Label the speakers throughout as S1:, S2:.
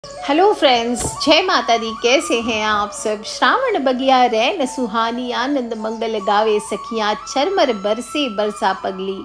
S1: Hello friends, जय माता दी। कैसे हैं आप सब। श्रावण बगिया रैन सुहानी, आनंद मंगल गावे सखियाँ, चरमर बरसे बरसा पगली।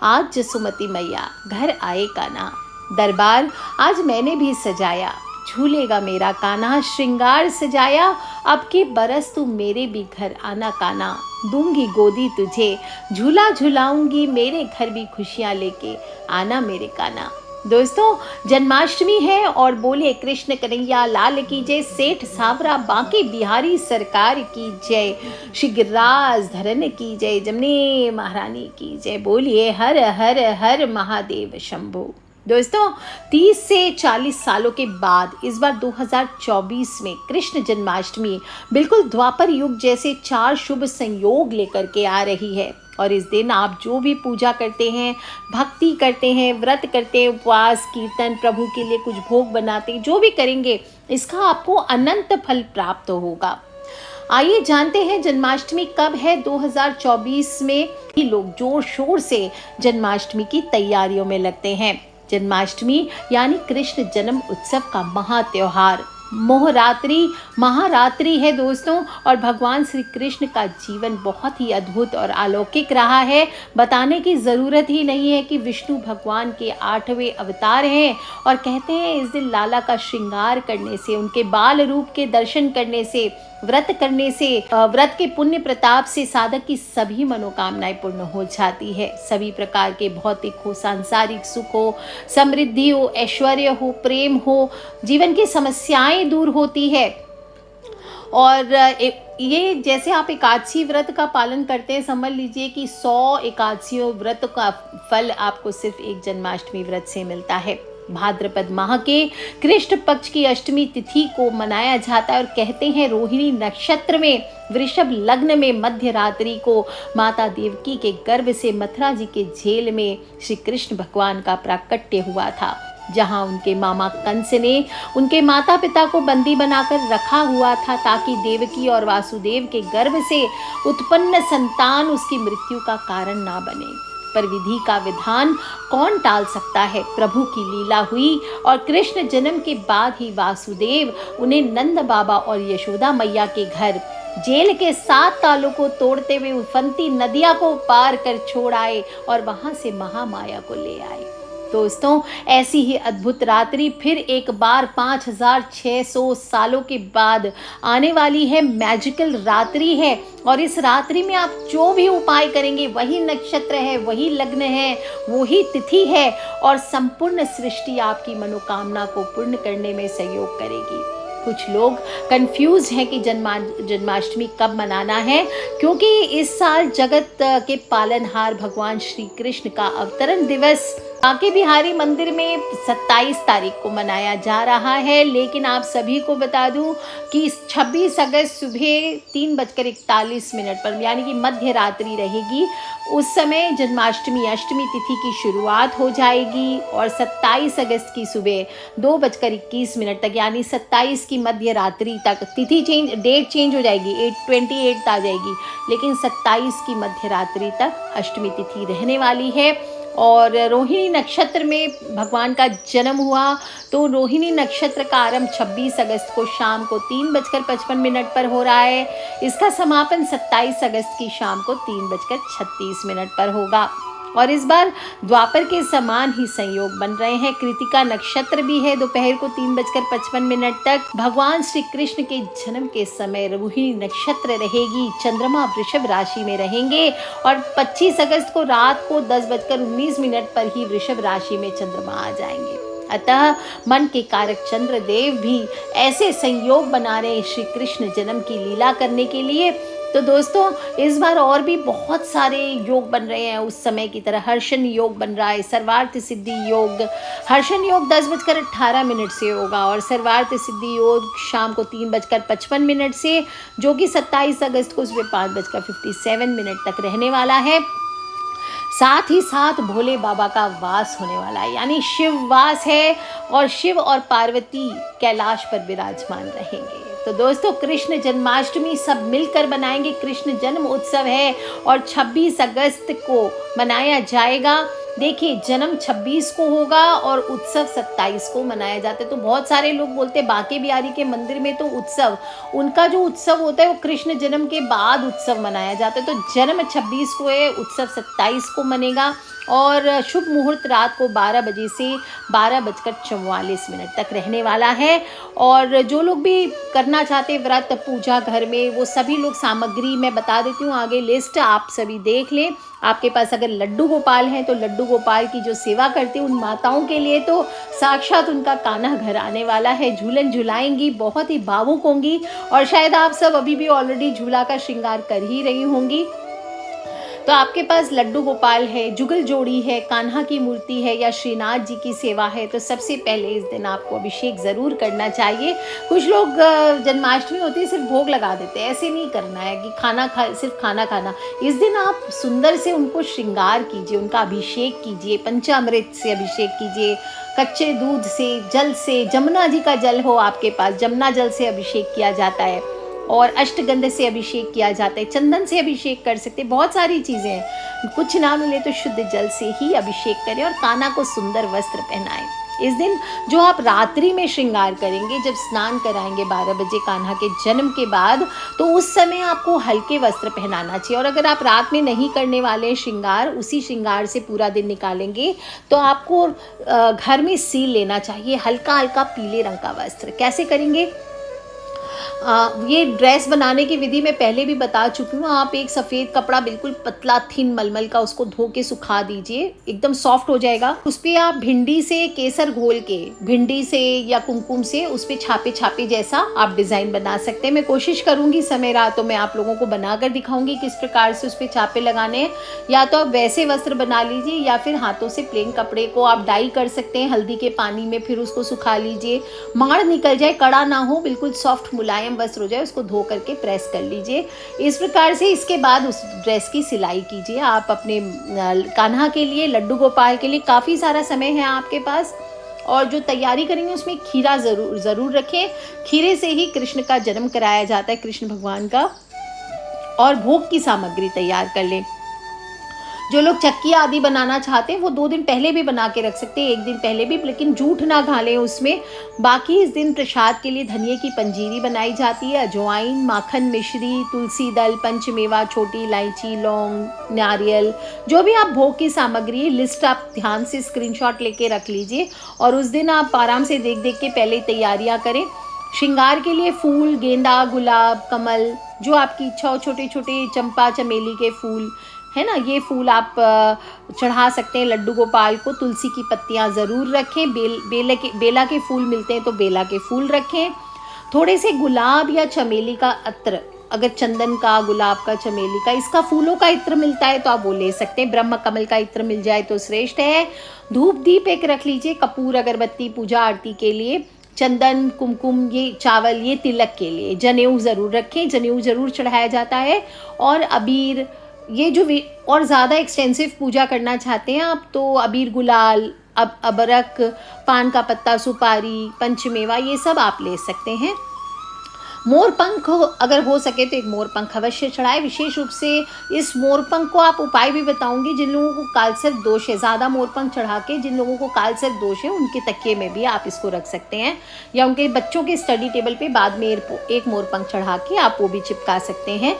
S1: आज जसुमती मैया घर आए काना, दरबार आज मैंने भी सजाया। झूलेगा मेरा कान्हा, श्रृंगार सजाया। अब की बरस तू मेरे भी घर आना काना, दूंगी गोदी तुझे, झूला झुलाऊंगी, मेरे घर भी खुशियाँ लेके आना मेरे काना। दोस्तों, जन्माष्टमी है और बोले कृष्ण कन्हैया लाल की जय। सेठ सावरा बांके बिहारी सरकार की जय। श्री गिरिराज धरन की जय, जमने महारानी की जय। बोलिए हर हर हर महादेव शंभो। दोस्तों, 30 से 40 सालों के बाद इस बार 2024 में कृष्ण जन्माष्टमी बिल्कुल द्वापर युग जैसे 4 शुभ संयोग लेकर के आ रही है। और इस दिन आप जो भी पूजा करते हैं, भक्ति करते हैं, व्रत करते हैं, उपवास, कीर्तन, प्रभु के लिए कुछ भोग बनाते हैं, जो भी करेंगे इसका आपको अनंत फल प्राप्त होगा। आइए जानते हैं जन्माष्टमी कब है। 2024 में ही लोग जोर शोर से जन्माष्टमी की तैयारियों में लगते हैं। जन्माष्टमी यानी कृष्ण जन्म उत्सव का महा त्योहार मोहरात्रि महारात्रि है दोस्तों। और भगवान श्री कृष्ण का जीवन बहुत ही अद्भुत और अलौकिक रहा है। बताने की ज़रूरत ही नहीं है कि विष्णु भगवान के 8वें अवतार हैं। और कहते हैं इस दिन लाला का श्रृंगार करने से, उनके बाल रूप के दर्शन करने से, व्रत करने से, व्रत के पुण्य प्रताप से साधक की सभी मनोकामनाएं पूर्ण हो जाती है। सभी प्रकार के भौतिक हो, सांसारिक सुख हो, समृद्धि हो, ऐश्वर्य हो, प्रेम हो, जीवन की समस्याएं दूर होती है। और ये जैसे आप एकादशी व्रत का पालन करते हैं, समझ लीजिए कि 100 एकादशियों व्रत का फल आपको सिर्फ एक जन्माष्टमी व्रत से मिलता है। भाद्रपद माह के कृष्ण पक्ष की अष्टमी तिथि को मनाया जाता है। और कहते हैं रोहिणी नक्षत्र में वृषभ लग्न में मध्य रात्रि को माता देवकी के गर्भ से मथुरा जी के जेल में श्री कृष्ण भगवान का प्राकट्य हुआ था, जहां उनके मामा कंस ने उनके माता पिता को बंदी बनाकर रखा हुआ था, ताकि देवकी और वासुदेव के गर्भ से उत्पन्न संतान उसकी मृत्यु का कारण ना बने। पर विधि का विधान कौन टाल सकता है। प्रभु की लीला हुई और कृष्ण जन्म के बाद ही वासुदेव उन्हें नंद बाबा और यशोदा मैया के घर जेल के 7 तालों को तोड़ते हुए उफनती नदियां को पार कर छोड़ आए और वहां से महामाया को ले आए। दोस्तों, ऐसी ही अद्भुत रात्रि फिर एक बार 5600 सालों के बाद आने वाली है। मैजिकल रात्रि है और इस रात्रि में आप जो भी उपाय करेंगे, वही नक्षत्र है, वही लग्न है, वही तिथि है और संपूर्ण सृष्टि आपकी मनोकामना को पूर्ण करने में सहयोग करेगी। कुछ लोग कंफ्यूज हैं कि जन्माष्टमी कब मनाना है, क्योंकि इस साल जगत के पालनहार भगवान श्री कृष्ण का अवतरण दिवस बांके बिहारी मंदिर में 27 तारीख को मनाया जा रहा है। लेकिन आप सभी को बता दूं कि 26 अगस्त सुबह 3:41 पर यानी कि मध्य रात्रि रहेगी। उस समय जन्माष्टमी अष्टमी तिथि की शुरुआत हो जाएगी और 27 अगस्त की सुबह 2:21 तक यानी 27 की मध्य रात्रि तक तिथि डेट चेंज हो जाएगी, 28 आ जाएगी, लेकिन 27 की मध्य रात्रि तक अष्टमी तिथि रहने वाली है। और रोहिणी नक्षत्र में भगवान का जन्म हुआ, तो रोहिणी नक्षत्र का आरंभ 26 अगस्त को शाम को 3:55 पर हो रहा है। इसका समापन 27 अगस्त की शाम को 3:36 पर होगा। और इस बार द्वापर के समान ही संयोग बन रहे हैं। कृतिका नक्षत्र भी है दोपहर को 3:55 तक। भगवान श्री कृष्ण के जन्म के समय रोहिणी नक्षत्र रहेगी, चंद्रमा वृषभ राशि में रहेंगे और 25 अगस्त को रात को 10:19 पर ही वृषभ राशि में चंद्रमा आ जाएंगे। अतः मन के कारक चंद्र देव भी ऐसे संयोग बना रहे श्री कृष्ण जन्म की लीला करने के लिए। तो दोस्तों, इस बार और भी बहुत सारे योग बन रहे हैं उस समय की तरह। हर्षण योग बन रहा है, सर्वार्थ सिद्धि योग। हर्षण योग 10:18 से होगा और सर्वार्थ सिद्धि योग शाम को 3:55 से, जो कि 27 अगस्त को सुबह 5:57 तक रहने वाला है। साथ ही साथ भोले बाबा का वास होने वाला है, यानी शिव वास है और शिव और पार्वती कैलाश पर विराजमान रहेंगे। तो दोस्तों, कृष्ण जन्माष्टमी सब मिलकर मनाएंगे। कृष्ण जन्म उत्सव है और 26 अगस्त को मनाया जाएगा। देखिए, जन्म 26 को होगा और उत्सव 27 को मनाया जाता है। तो बहुत सारे लोग बोलते हैं बांके बिहारी के मंदिर में तो उत्सव, उनका जो उत्सव होता है वो कृष्ण जन्म के बाद उत्सव मनाया जाता है। तो जन्म 26 को है, उत्सव 27 को मनेगा और शुभ मुहूर्त रात को 12 बजे से 12:44 तक रहने वाला है। और जो लोग भी करना चाहते हैं व्रत पूजा घर में, वो सभी लोग सामग्री मैं बता देती हूँ, आगे लिस्ट आप सभी देख लें। आपके पास अगर लड्डू गोपाल हैं तो लड्डू गोपाल की जो सेवा करती हैं उन माताओं के लिए तो साक्षात उनका कान्हा घर आने वाला है, झूलन झुलाएंगी, बहुत ही भावुक होंगी। और शायद आप सब अभी भी ऑलरेडी झूला का श्रृंगार कर ही रही होंगी। तो आपके पास लड्डू गोपाल है, जुगल जोड़ी है, कान्हा की मूर्ति है या श्रीनाथ जी की सेवा है, तो सबसे पहले इस दिन आपको अभिषेक ज़रूर करना चाहिए। कुछ लोग जन्माष्टमी होती है सिर्फ भोग लगा देते हैं, ऐसे नहीं करना है कि सिर्फ खाना खाना। इस दिन आप सुंदर से उनको श्रृंगार कीजिए, उनका अभिषेक कीजिए, पंचामृत से अभिषेक कीजिए, कच्चे दूध से, जल से, जमुना जी का जल हो आपके पास, जमुना जल से अभिषेक किया जाता है और अष्टगंध से अभिषेक किया जाता है, चंदन से अभिषेक कर सकते हैं, बहुत सारी चीज़ें हैं। कुछ ना मिले तो शुद्ध जल से ही अभिषेक करें और कान्हा को सुंदर वस्त्र पहनाएं। इस दिन जो आप रात्रि में श्रृंगार करेंगे, जब स्नान कराएंगे 12 बजे कान्हा के जन्म के बाद, तो उस समय आपको हल्के वस्त्र पहनाना चाहिए। और अगर आप रात में नहीं करने वाले श्रृंगार, उसी श्रृंगार से पूरा दिन निकालेंगे, तो आपको घर में सील लेना चाहिए हल्का हल्का पीले रंग का वस्त्र। कैसे करेंगे? ये ड्रेस बनाने की विधि मैं पहले भी बता चुकी हूँ। आप एक सफ़ेद कपड़ा बिल्कुल पतला थिन मलमल का, उसको धो के सुखा दीजिए, एकदम सॉफ्ट हो जाएगा। उस पर आप भिंडी से केसर घोल के, भिंडी से या कुमकुम से उस पर छापे छापे जैसा आप डिज़ाइन बना सकते हैं। मैं कोशिश करूँगी समय रहा तो मैं आप लोगों को बनाकर दिखाऊंगी किस प्रकार से उस पर छापे लगाने हैं। या तो आप वैसे वस्त्र बना लीजिए या फिर हाथों से प्लेन कपड़े को आप डाई कर सकते हैं हल्दी के पानी में, फिर उसको सुखा लीजिए। माड़ निकल जाए, कड़ा ना हो, बिल्कुल सॉफ्ट मुलायम वस्त्र हो जाए, उसको धो करके प्रेस कर लीजिए इस प्रकार से। इसके बाद उस ड्रेस की सिलाई कीजिए। आप अपने कान्हा के लिए, लड्डू गोपाल के लिए काफ़ी सारा समय है आपके पास। और जो तैयारी करेंगे उसमें खीरा ज़रूर रखें। खीरे से ही कृष्ण का जन्म कराया जाता है, कृष्ण भगवान का। और भोग की सामग्री तैयार कर लें। जो लोग चक्की आदि बनाना चाहते हैं वो 2 दिन पहले भी बना के रख सकते हैं, 1 दिन पहले भी, लेकिन जूठ ना घालें उसमें। बाकी इस दिन प्रसाद के लिए धनिये की पंजीरी बनाई जाती है, अजवाइन, माखन, मिश्री, तुलसी दल, पंचमेवा, छोटी इलायची, लौंग, नारियल, जो भी आप भोग की सामग्री लिस्ट आप ध्यान से स्क्रीनशॉट लेके रख लीजिए। और उस दिन आप आराम से देख देख के पहले तैयारियाँ करें। श्रृंगार के लिए फूल, गेंदा, गुलाब, कमल, जो आपकी इच्छा हो, छोटे छोटे चंपा चमेली के फूल है ना, ये फूल आप चढ़ा सकते हैं लड्डू गोपाल को। तुलसी की पत्तियां ज़रूर रखें। बेला के फूल मिलते हैं तो बेला के फूल रखें। थोड़े से गुलाब या चमेली का अत्र, अगर चंदन का, गुलाब का, चमेली का, इसका फूलों का इत्र मिलता है तो आप वो ले सकते हैं। ब्रह्म कमल का इत्र मिल जाए तो श्रेष्ठ है। धूप दीप एक रख लीजिए, कपूर, अगरबत्ती पूजा आरती के लिए, चंदन, कुमकुम, ये चावल, ये तिलक के लिए। जनेऊ ज़रूर रखें, जनेऊ ज़रूर चढ़ाया जाता है। और अबीर, ये जो और ज़्यादा एक्सटेंसिव पूजा करना चाहते हैं आप तो अबीर, गुलाल, अबरक, पान का पत्ता, सुपारी, पंचमेवा, ये सब आप ले सकते हैं। मोरपंख अगर हो सके तो एक मोरपंख अवश्य चढ़ाए। विशेष रूप से इस मोरपंख को आप उपाय भी बताऊंगी। जिन लोगों को कालसर्प दोष है, ज़्यादा मोरपंख चढ़ा के जिन लोगों को कालसर्प दोष है उनके तकिए में भी आप इसको रख सकते हैं, या उनके बच्चों के स्टडी टेबल पे बाद में एक मोरपंख चढ़ा के आप वो भी चिपका सकते हैं।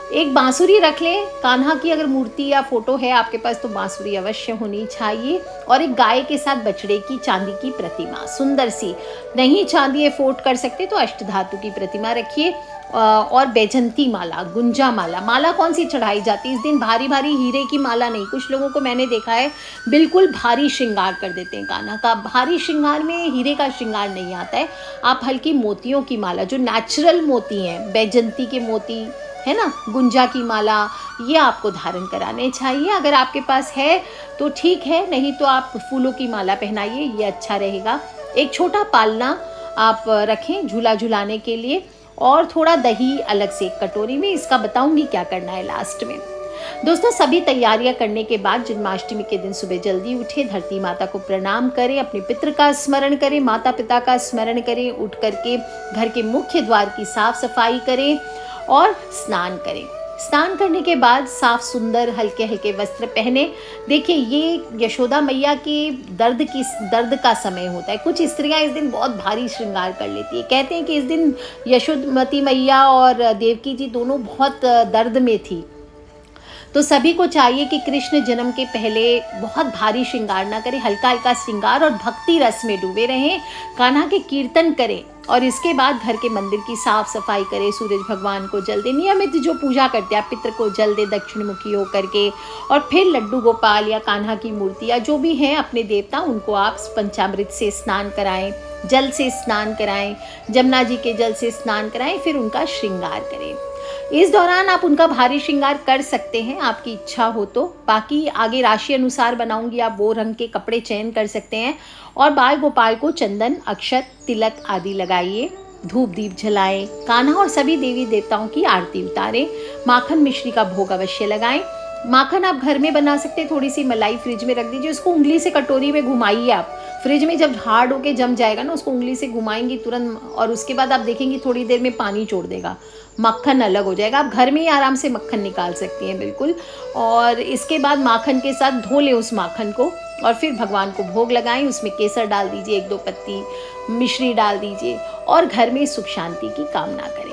S1: एक बांसुरी रख लें। कान्हा की अगर मूर्ति या फोटो है आपके पास तो बांसुरी अवश्य होनी चाहिए। और एक गाय के साथ बछड़े की चांदी की प्रतिमा सुंदर सी, नहीं चांदी एफोर्ड कर सकते तो अष्टधातु की प्रतिमा रखिए। और बैजंती माला, गुंजा माला, माला कौन सी चढ़ाई जाती है इस दिन? भारी भारी हीरे की माला नहीं। कुछ लोगों को मैंने देखा है बिल्कुल भारी श्रृंगार कर देते हैं कान्हा का। भारी श्रृंगार में हीरे का श्रृंगार नहीं आता है। आप हल्की मोतियों की माला, जो नेचुरल मोती हैं, बैजंती के मोती है ना, गुंजा की माला, ये आपको धारण कराने चाहिए। अगर आपके पास है तो ठीक है, नहीं तो आप फूलों की माला पहनाइए, ये अच्छा रहेगा। एक छोटा पालना आप रखें झूला झुलाने के लिए। और थोड़ा दही अलग से एक कटोरी में, इसका बताऊंगी क्या करना है लास्ट में। दोस्तों, सभी तैयारियां करने के बाद जन्माष्टमी के दिन सुबह जल्दी उठे, धरती माता को प्रणाम करें, अपने पितृ का स्मरण करें, माता पिता का स्मरण करें, उठ करके घर के मुख्य द्वार की साफ सफाई करें और स्नान करें। स्नान करने के बाद साफ सुंदर हल्के हल्के वस्त्र पहने। देखिए, ये यशोदा मैया के दर्द का समय होता है। कुछ स्त्रियां इस दिन बहुत भारी श्रृंगार कर लेती है। कहते हैं कि इस दिन यशोमती मैया और देवकी जी दोनों बहुत दर्द में थी। तो सभी को चाहिए कि कृष्ण जन्म के पहले बहुत भारी श्रृंगार ना करें, हल्का हल्का श्रृंगार और भक्ति रस में डूबे रहें, कान्हा के कीर्तन करें और इसके बाद घर के मंदिर की साफ सफाई करें, सूरज भगवान को जल दे, नियमित जो पूजा करते हैं पितृ को जल दे दक्षिण मुखी होकर के, और फिर लड्डू गोपाल या कान्हा की मूर्ति या जो भी हैं अपने देवता, उनको आप पंचामृत से स्नान कराएं, जल से स्नान कराएं, जमुना जी के जल से स्नान कराएं, फिर उनका श्रृंगार करें। इस दौरान आप उनका भारी श्रृंगार कर सकते हैं, आपकी इच्छा हो तो। बाकी आगे राशि अनुसार बनाऊंगी, आप वो रंग के कपड़े चयन कर सकते हैं। और बाल गोपाल को चंदन, अक्षत, तिलक आदि लगाइए, धूप दीप जलाएं, कान्हा और सभी देवी देवताओं की आरती उतारें, माखन मिश्री का भोग अवश्य लगाएं। माखन आप घर में बना सकते हैं, थोड़ी सी मलाई फ्रिज में रख दीजिए, उसको उंगली से कटोरी में घुमाइए आप। फ्रिज में जब हार्ड होके जम जाएगा ना, उसको उंगली से घुमाएंगी तुरंत, और उसके बाद आप देखेंगी थोड़ी देर में पानी छोड़ देगा, मक्खन अलग हो जाएगा। आप घर में ही आराम से मक्खन निकाल सकती हैं बिल्कुल। और इसके बाद माखन के साथ धो लें उस माखन को, और फिर भगवान को भोग लगाएं। उसमें केसर डाल दीजिए, 1-2 पत्ती मिश्री डाल दीजिए, और घर में सुख शांति की कामना करें।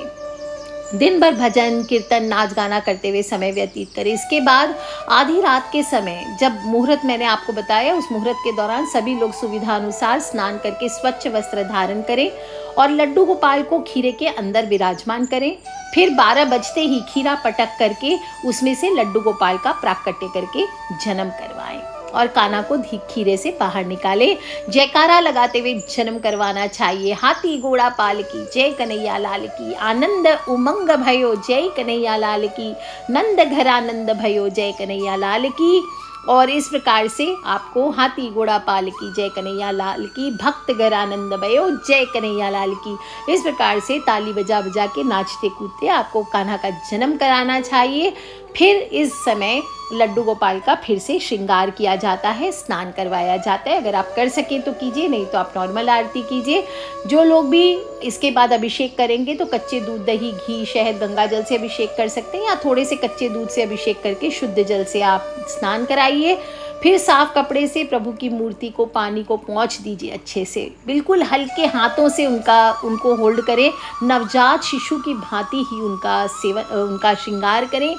S1: दिन भर भजन कीर्तन नाच गाना करते हुए समय व्यतीत करें। इसके बाद आधी रात के समय, जब मुहूर्त मैंने आपको बताया, उस मुहूर्त के दौरान सभी लोग सुविधा अनुसार स्नान करके स्वच्छ वस्त्र धारण करें और लड्डू गोपाल को खीरे के अंदर विराजमान करें। फिर 12 बजते ही खीरा पटक करके उसमें से लड्डू गोपाल का प्राकट्य करके जन्म करवाएं और कान्हा को खीरे से बाहर निकाले। जयकारा लगाते हुए जन्म करवाना चाहिए। हाथी घोड़ा पाल की, जय कन्हैया लाल की, आनंद उमंग भयो, जय कन्हैया लाल की, नंद घर आनंद भयो, जय कन्हैया लाल की। और इस प्रकार से आपको हाथी घोड़ा पाल की, जय कन्हैया लाल की, भक्त घर आनंद भयो, जय कन्हैया लाल की, इस प्रकार से ताली बजा बजा के नाचते कूदते आपको कान्हा का जन्म कराना चाहिए। फिर इस समय लड्डू गोपाल का फिर से श्रृंगार किया जाता है, स्नान करवाया जाता है। अगर आप कर सकें तो कीजिए, नहीं तो आप नॉर्मल आरती कीजिए। जो लोग भी इसके बाद अभिषेक करेंगे तो कच्चे दूध, दही, घी, शहद, गंगा जल से अभिषेक कर सकते हैं, या थोड़े से कच्चे दूध से अभिषेक करके शुद्ध जल से आप स्नान कराइए। फिर साफ कपड़े से प्रभु की मूर्ति को पानी को पोंछ दीजिए अच्छे से, बिल्कुल हल्के हाथों से उनको होल्ड करें। नवजात शिशु की भांति ही उनका श्रृंगार करें।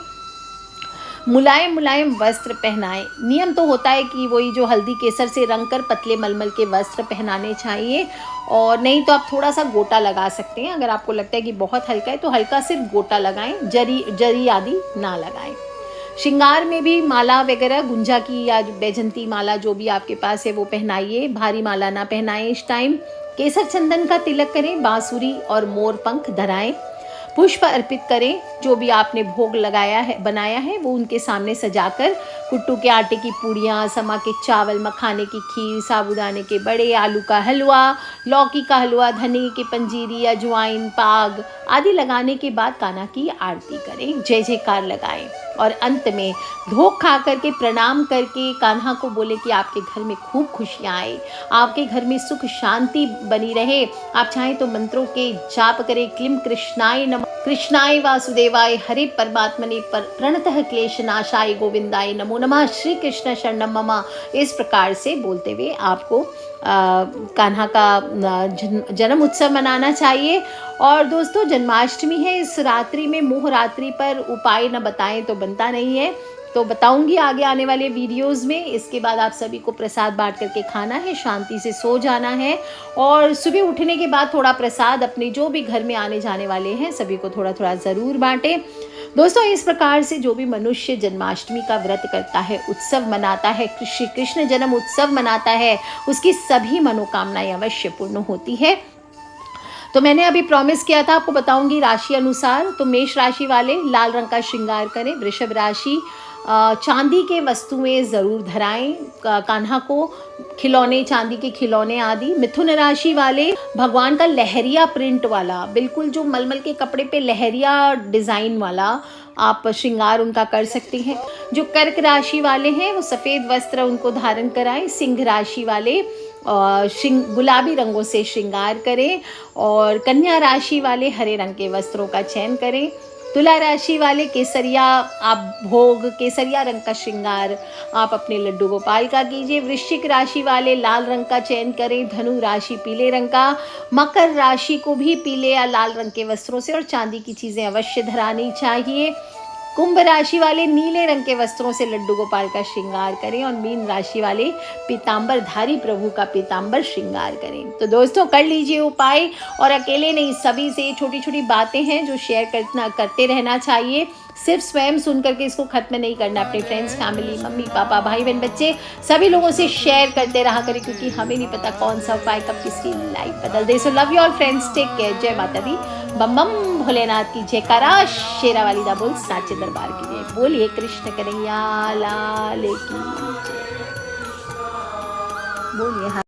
S1: मुलायम मुलायम वस्त्र पहनाएं। नियम तो होता है कि वही जो हल्दी केसर से रंग कर पतले मलमल के वस्त्र पहनाने चाहिए, और नहीं तो आप थोड़ा सा गोटा लगा सकते हैं। अगर आपको लगता है कि बहुत हल्का है तो हल्का सिर्फ गोटा लगाएं, जरी आदि ना लगाएं। श्रृंगार में भी माला वगैरह, गुंजा की या बैजंती माला जो भी आपके पास है वो पहनाइए, भारी माला ना पहनाएं इस टाइम। केसर चंदन का तिलक करें, बांसुरी और मोर पंख धराएं, पुष्प अर्पित करें। जो भी आपने भोग बनाया है वो उनके सामने सजाकर कुट्टू के आटे की पूड़ियाँ, समा के चावल, मखाने की खीर, साबूदाने के बड़े, आलू का हलवा, लौकी का हलवा, धनिये की पंजीरी, अजवाइन, पाग आदि लगाने के बाद कान्हा की आरती करें, जय जयकार लगाएं और अंत में भोग खा करके प्रणाम करके कान्हा को बोले कि आपके घर में खूब खुशियाँ आए, आपके घर में सुख शांति बनी रहे। आप चाहें तो मंत्रों के जाप करें। क्लीं कृष्णाय नमः, कृष्णाय वासुदेवाय, हरे परमात्मने प्रणतः क्लेशनाशाय गोविंदाय नमो नमः, श्री कृष्ण शरणम मम। इस प्रकार से बोलते हुए आपको कान्हा का जन्म उत्सव मनाना चाहिए। और दोस्तों, जन्माष्टमी है, इस रात्रि में मोह रात्रि पर उपाय न बताएं तो बनता नहीं है, तो बताऊंगी आगे आने वाले वीडियोस में। इसके बाद आप सभी को प्रसाद बांट करके खाना है, शांति से सो जाना है, और सुबह उठने के बाद थोड़ा प्रसाद अपने जो भी घर में आने जाने वाले हैं सभी को थोड़ा थोड़ा ज़रूर बांटें। दोस्तों, इस प्रकार से जो भी मनुष्य जन्माष्टमी का व्रत करता है, उत्सव मनाता है, श्री कृष्ण जन्म उत्सव मनाता है, उसकी सभी मनोकामनाएं अवश्य पूर्ण होती है। तो मैंने अभी प्रॉमिस किया था आपको बताऊंगी राशि अनुसार। तो मेष राशि वाले लाल रंग का श्रृंगार करें। वृषभ राशि चांदी के वस्तुएं ज़रूर धराएं कान्हा को, खिलौने, चांदी के खिलौने आदि। मिथुन राशि वाले भगवान का लहरिया प्रिंट वाला, बिल्कुल जो मलमल के कपड़े पे लहरिया डिज़ाइन वाला आप श्रृंगार उनका कर सकते हैं। जो कर्क राशि वाले हैं वो सफ़ेद वस्त्र उनको धारण कराएं। सिंह राशि वाले गुलाबी रंगों से श्रृंगार करें, और कन्या राशि वाले हरे रंग के वस्त्रों का चयन करें। तुला राशि वाले केसरिया आप भोग, केसरिया रंग का श्रृंगार आप अपने लड्डू गोपाल का कीजिए। वृश्चिक राशि वाले लाल रंग का चयन करें, धनु राशि पीले रंग का, मकर राशि को भी पीले या लाल रंग के वस्त्रों से और चांदी की चीज़ें अवश्य धरानी चाहिए। कुंभ राशि वाले नीले रंग के वस्त्रों से लड्डू गोपाल का श्रृंगार करें और मीन राशि वाले पीतांबरधारी प्रभु का पीतांबर श्रृंगार करें। तो दोस्तों कर लीजिए उपाय, और अकेले नहीं, सभी से छोटी छोटी बातें हैं जो शेयर करते रहना चाहिए। सिर्फ स्वयं सुन करके इसको खत्म नहीं करना, अपने फ्रेंड्स, फैमिली, मम्मी पापा, भाई बहन, बच्चे सभी लोगों से शेयर करते रहा करें, क्योंकि हमें नहीं पता कौन सा उपाय कब किसकी लाइफ बदल दे। So love you all friends, take care, जय माता दी, बम बम भोलेनाथ की जयकारा, शेरा वाली दा बोल, साचे दरबार की जय, बोलिए कृष्ण कन्हैया लाल की जय, बोलिए।